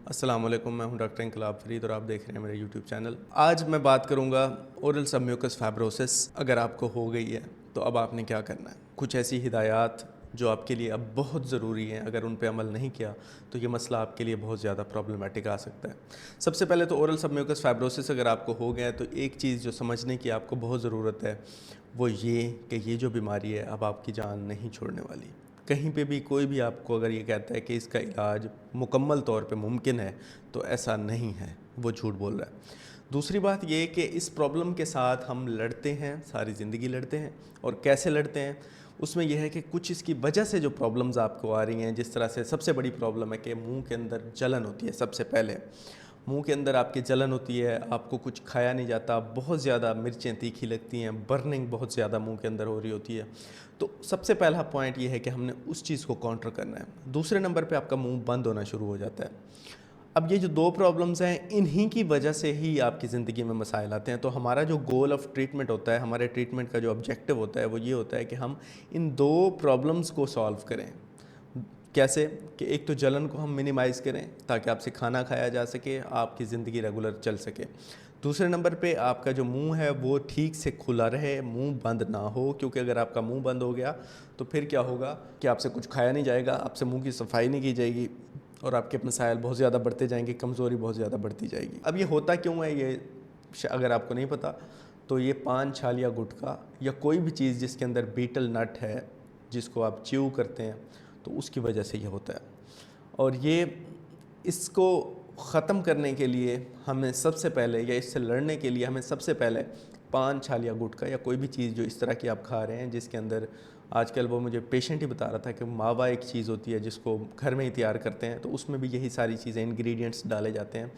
अस्सलाम वालेकुम, मैं हूं डॉक्टर इनकलाब फरीद और आप देख रहे हैं मेरे यूट्यूब चैनल। आज मैं बात करूंगा ओरल सबम्यूकस फाइब्रोसिस अगर आपको हो गई है तो अब आपने क्या करना है। कुछ ऐसी हिदायत जो आपके लिए अब बहुत ज़रूरी हैं, अगर उन पे अमल नहीं किया तो ये मसला आपके लिए बहुत ज़्यादा प्रॉब्लमेटिक आ सकता है। सबसे पहले तो ओरल सबम्यूकस फाइब्रोसिस अगर आपको हो गया है तो एक चीज़ जो समझने की आपको बहुत ज़रूरत है वो ये कि ये जो बीमारी है अब आपकी जान नहीं छोड़ने वाली। कहीं पे भी कोई भी आपको अगर ये कहता है कि इसका इलाज मुकम्मल तौर पे मुमकिन है तो ऐसा नहीं है, वो झूठ बोल रहा है। दूसरी बात ये कि इस प्रॉब्लम के साथ हम लड़ते हैं, सारी ज़िंदगी लड़ते हैं। और कैसे लड़ते हैं उसमें यह है कि कुछ इसकी वजह से जो प्रॉब्लम्स आपको आ रही हैं, जिस तरह से सबसे बड़ी प्रॉब्लम है कि मुंह के अंदर जलन होती है। सबसे पहले मुंह के अंदर आपकी जलन होती है, आपको कुछ खाया नहीं जाता, बहुत ज़्यादा मिर्चें तीखी लगती हैं, बर्निंग बहुत ज़्यादा मुंह के अंदर हो रही होती है। तो सबसे पहला पॉइंट ये है कि हमने उस चीज़ को काउंटर करना है। दूसरे नंबर पे आपका मुंह बंद होना शुरू हो जाता है। अब ये जो दो प्रॉब्लम्स हैं, इन्हीं की वजह से ही आपकी ज़िंदगी में मसाइल आते हैं। तो हमारा जो गोल ऑफ ट्रीटमेंट होता है, हमारे ट्रीटमेंट का जो ऑब्जेक्टिव होता है वो ये होता है कि हम इन दो प्रॉब्लम्स को सॉल्व करें। कैसे कि एक तो जलन को हम मिनिमाइज़ करें ताकि आपसे खाना खाया जा सके, आपकी ज़िंदगी रेगुलर चल सके। दूसरे नंबर पे आपका जो मुंह है वो ठीक से खुला रहे, मुंह बंद ना हो, क्योंकि अगर आपका मुंह बंद हो गया तो फिर क्या होगा कि आपसे कुछ खाया नहीं जाएगा, आपसे मुंह की सफाई नहीं की जाएगी और आपके मसाइल बहुत ज़्यादा बढ़ते जाएंगे, कमज़ोरी बहुत ज़्यादा बढ़ती जाएगी। अब ये होता क्यों है, ये अगर आपको नहीं पता तो ये पान, छाल या गुटखा या कोई भी चीज़ जिसके अंदर बीटल नट है, जिसको आप च्यू करते हैं, तो उसकी वजह से ये होता है। और ये इसको ख़त्म करने के लिए हमें सबसे पहले, या इससे लड़ने के लिए हमें सबसे पहले पान, छाल या गुटखा या कोई भी चीज़ जो इस तरह की आप खा रहे हैं, जिसके अंदर आजकल वो मुझे पेशेंट ही बता रहा था कि मावा एक चीज़ होती है जिसको घर में ही तैयार करते हैं, तो उसमें भी यही सारी चीज़ें, इंग्रेडिएंट्स डाले जाते हैं।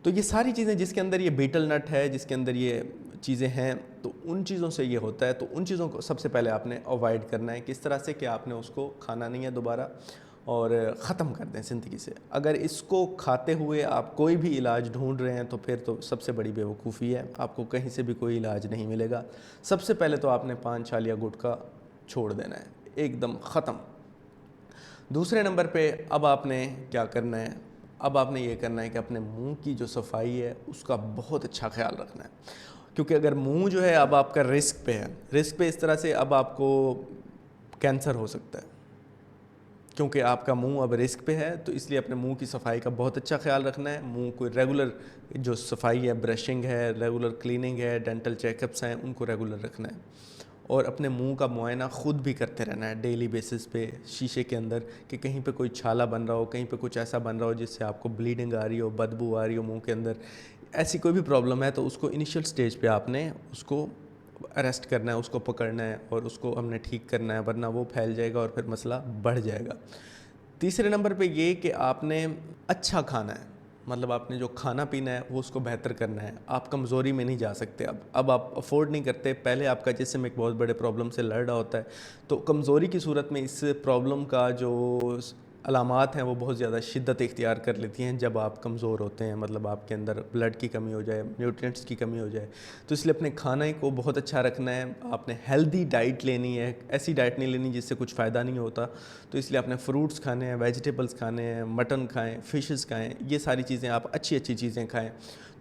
तो ये सारी चीज़ें जिसके अंदर ये बीटल नट है, जिसके अंदर ये चीज़ें हैं, तो उन चीज़ों से ये होता है। तो उन चीज़ों को सबसे पहले आपने अवॉइड करना है। किस तरह से कि आपने उसको खाना नहीं है दोबारा और ख़त्म कर दें ज़िंदगी से। अगर इसको खाते हुए आप कोई भी इलाज ढूंढ रहे हैं तो फिर तो सबसे बड़ी बेवकूफ़ी है, आपको कहीं से भी कोई इलाज नहीं मिलेगा। सबसे पहले तो आपने पान, छाल या गुटखा छोड़ देना है, एकदम ख़त्म। दूसरे नंबर पे अब आपने क्या करना है, अब आपने ये करना है कि अपने मुंह की जो सफाई है उसका बहुत अच्छा ख्याल रखना है। क्योंकि अगर मुंह जो है अब आपका रिस्क पे है, रिस्क पे इस तरह से अब आपको कैंसर हो सकता है, क्योंकि आपका मुंह अब रिस्क पे है। तो इसलिए अपने मुंह की सफाई का बहुत अच्छा ख्याल रखना है। मुंह को रेगुलर जो सफाई है, ब्रशिंग है, रेगुलर क्लीनिंग है, डेंटल चेकअप्स हैं, उनको रेगुलर रखना है। और अपने मुंह का मुआयना ख़ुद भी करते रहना है डेली बेसिस पे, शीशे के अंदर, कि कहीं पे कोई छाला बन रहा हो, कहीं पे कुछ ऐसा बन रहा हो जिससे आपको ब्लीडिंग आ रही हो, बदबू आ रही हो मुंह के अंदर, ऐसी कोई भी प्रॉब्लम है तो उसको इनिशियल स्टेज पे आपने उसको अरेस्ट करना है, उसको पकड़ना है और उसको हमने ठीक करना है, वरना वो फैल जाएगा और फिर मसला बढ़ जाएगा। तीसरे नंबर पे ये कि आपने अच्छा खाना है, मतलब आपने जो खाना पीना है वो उसको बेहतर करना है। आप कमज़ोरी में नहीं जा सकते, अब आप अफोर्ड नहीं करते। पहले आपका जिस्म एक बहुत बड़े प्रॉब्लम से लड़ रहा होता है, तो कमज़ोरी की सूरत में इस प्रॉब्लम का जो अलामात हैं वो बहुत ज़्यादा शिद्दत इख्तियार कर लेती हैं जब आप कमज़ोर होते हैं, मतलब आपके अंदर ब्लड की कमी हो जाए, न्यूट्रिएंट्स की कमी हो जाए। तो इसलिए अपने खाने को बहुत अच्छा रखना है, आपने हेल्दी डाइट लेनी है, ऐसी डाइट नहीं लेनी जिससे कुछ फ़ायदा नहीं होता। तो इसलिए आपने फ्रूट्स खाने हैं, वेजिटेबल्स खाने हैं, मटन खाएँ, फ़िशेस खाएँ, ये सारी चीज़ें आप अच्छी अच्छी चीज़ें खाएँ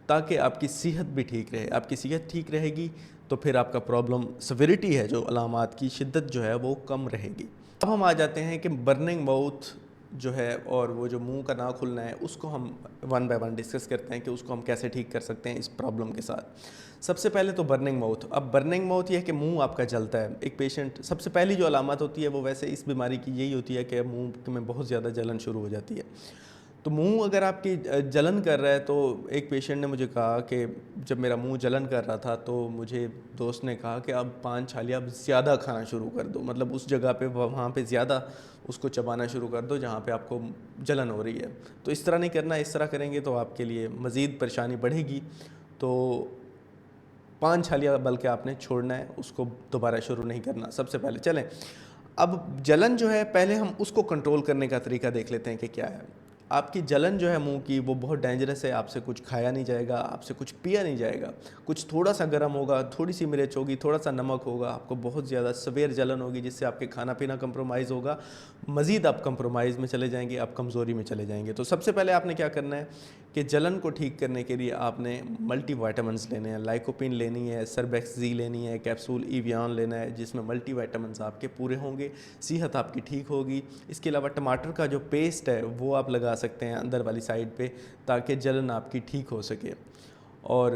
ताकि आपकी सेहत भी ठीक रहे। आपकी सेहत ठीक रहेगी तो फिर आपका प्रॉब्लम सिविरिटी है, जो अलामात की शिद्दत जो है वो कम रहेगी। अब हम आ जाते हैं कि बर्निंग माउथ जो है और वो जो मुंह का ना खुलना है, उसको हम वन बाय वन डिस्कस करते हैं कि उसको हम कैसे ठीक कर सकते हैं इस प्रॉब्लम के साथ। सबसे पहले तो बर्निंग माउथ। अब बर्निंग माउथ ये है कि मुंह आपका जलता है। एक पेशेंट, सबसे पहली जो अलामत होती है वो वैसे इस बीमारी की यही होती है कि मुंह में बहुत ज़्यादा जलन शुरू हो जाती है। तो मुंह अगर आपकी जलन कर रहा है, तो एक पेशेंट ने मुझे कहा कि जब मेरा मुंह जलन कर रहा था तो मुझे दोस्त ने कहा कि अब पान, छालिया अब ज़्यादा खाना शुरू कर दो, मतलब उस जगह पे, वहाँ पे ज़्यादा उसको चबाना शुरू कर दो जहाँ पे आपको जलन हो रही है। तो इस तरह नहीं करना, इस तरह करेंगे तो आपके लिए मज़ीद परेशानी बढ़ेगी। तो पान, छालिया बल्कि आपने छोड़ना है, उसको दोबारा शुरू नहीं करना सबसे पहले। चलें, अब जलन जो है पहले हम उसको कंट्रोल करने का तरीका देख लेते हैं कि क्या है। आपकी जलन जो है मुंह की वो बहुत डेंजरस है। आपसे कुछ खाया नहीं जाएगा, आपसे कुछ पिया नहीं जाएगा। कुछ थोड़ा सा गर्म होगा, थोड़ी सी मिर्च होगी, थोड़ा सा नमक होगा, आपको बहुत ज़्यादा सवेर जलन होगी, जिससे आपके खाना पीना कंप्रोमाइज़ होगा। मज़ीद आप कंप्रोमाइज़ में चले जाएंगे, आप कमज़ोरी में चले जाएंगे। तो सबसे पहले आपने क्या करना है कि जलन को ठीक करने के लिए आपने मल्टीविटामिन्स लेने हैं। लाइकोपिन लेनी है, सर्बेक्सी लेनी है, कैप्सूल इवियान लेना है, जिसमें मल्टीविटामिन्स आपके पूरे होंगे, सेहत आपकी ठीक होगी। इसके अलावा टमाटर का जो पेस्ट है वो आप लगा सकते हैं अंदर वाली साइड पे, ताकि जलन आपकी ठीक हो सके। और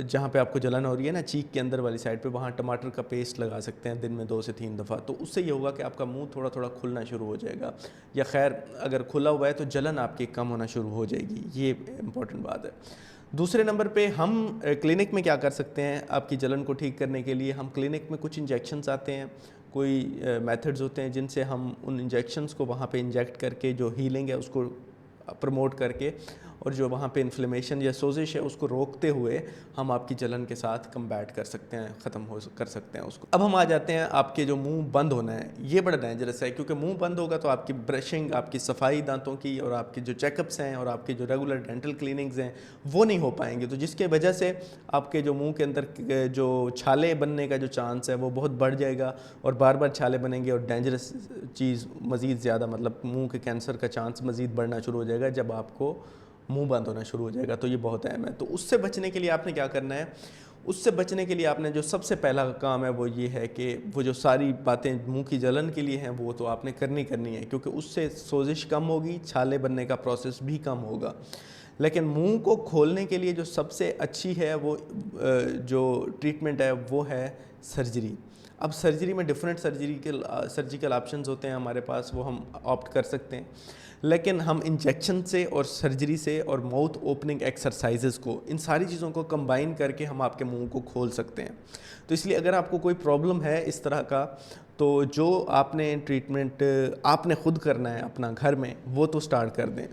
जहाँ पे आपको जलन हो रही है ना चीक के अंदर वाली साइड पे, वहाँ टमाटर का पेस्ट लगा सकते हैं दिन में 2 से 3 दफ़ा। तो उससे ये होगा कि आपका मुंह थोड़ा थोड़ा खुलना शुरू हो जाएगा, या खैर अगर खुला हुआ है तो जलन आपकी कम होना शुरू हो जाएगी। ये इंपॉर्टेंट बात है। दूसरे नंबर पे हम क्लिनिक में क्या कर सकते हैं आपकी जलन को ठीक करने के लिए। हम क्लिनिक में कुछ इंजेक्शंस आते हैं, कोई मेथड्स होते हैं जिनसे हम उन इंजेक्शंस को वहाँ पे इंजेक्ट करके जो हीलिंग है उसको प्रमोट करके, और जो वहाँ पे इन्फ्लेमेशन या सोजिश है उसको रोकते हुए हम आपकी जलन के साथ कम्बैट कर सकते हैं, ख़त्म हो कर सकते हैं उसको। अब हम आ जाते हैं आपके जो मुंह बंद होना है, ये बड़ा डेंजरस है, क्योंकि मुंह बंद होगा तो आपकी ब्रशिंग, आपकी सफाई दांतों की, और आपके जो चेकअप्स हैं और आपके जो रेगुलर डेंटल क्लीनिंग्स हैं वो नहीं हो पाएंगे। तो जिसके वजह से आपके जो मुँह के अंदर जो छाले बनने का जो चांस है वो बहुत बढ़ जाएगा, और बार बार छाले बनेंगे, और डेंजरस चीज़ मज़ीद ज़्यादा, मतलब मुँह के कैंसर का चांस मज़ीद बढ़ना शुरू हो जाएगा जब आपको मुंह बंद होना शुरू हो जाएगा। तो ये बहुत अहम है। तो उससे बचने के लिए आपने क्या करना है, उससे बचने के लिए आपने जो सबसे पहला काम है वो ये है कि वो जो सारी बातें मुंह की जलन के लिए हैं वो तो आपने करनी है, क्योंकि उससे सोजिश कम होगी, छाले बनने का प्रोसेस भी कम होगा। लेकिन मुंह को खोलने के लिए जो सबसे अच्छी है वो जो ट्रीटमेंट है वो है सर्जरी। अब सर्जरी में डिफरेंट सर्जिकल ऑप्शंस होते हैं हमारे पास, वो हम ऑप्ट कर सकते हैं। लेकिन हम इंजेक्शन से और सर्जरी से और माउथ ओपनिंग एक्सरसाइजेज़ को, इन सारी चीज़ों को कंबाइन करके हम आपके मुंह को खोल सकते हैं। तो इसलिए अगर आपको कोई प्रॉब्लम है इस तरह का, तो जो आपने ट्रीटमेंट आपने खुद करना है अपना घर में, वो तो स्टार्ट कर दें।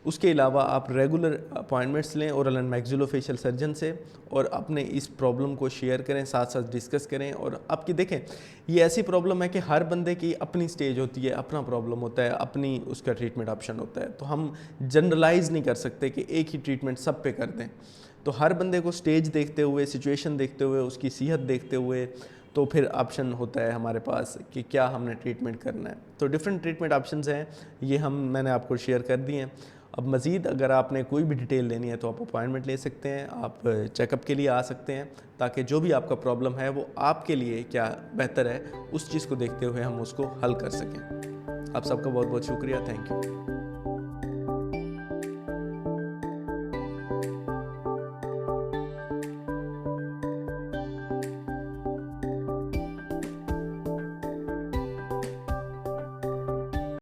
उसके अलावा आप रेगुलर अपॉइंटमेंट्स लें ओरल एंड मैक्सिलोफेशियल सर्जन से, और अपने इस प्रॉब्लम को शेयर करें, साथ साथ डिस्कस करें। और आपकी देखें, ये ऐसी प्रॉब्लम है कि हर बंदे की अपनी स्टेज होती है, अपना प्रॉब्लम होता है, अपनी उसका ट्रीटमेंट ऑप्शन होता है। तो हम जनरलाइज नहीं कर सकते कि एक ही ट्रीटमेंट सब पे कर दें। तो हर बंदे को स्टेज देखते हुए, सिचुएशन देखते हुए, उसकी सेहत देखते हुए, तो फिर ऑप्शन होता है हमारे पास कि क्या हमने ट्रीटमेंट करना है। तो डिफरेंट ट्रीटमेंट ऑप्शंस हैं, ये मैंने आपको शेयर कर दिए हैं। अब मज़ीद अगर आपने कोई भी डिटेल लेनी है तो आप अपॉइंटमेंट ले सकते हैं, आप चेकअप के लिए आ सकते हैं, ताकि जो भी आपका प्रॉब्लम है वो आपके लिए क्या बेहतर है उस चीज़ को देखते हुए हम उसको हल कर सकें। आप सबका बहुत बहुत शुक्रिया, थैंक यू।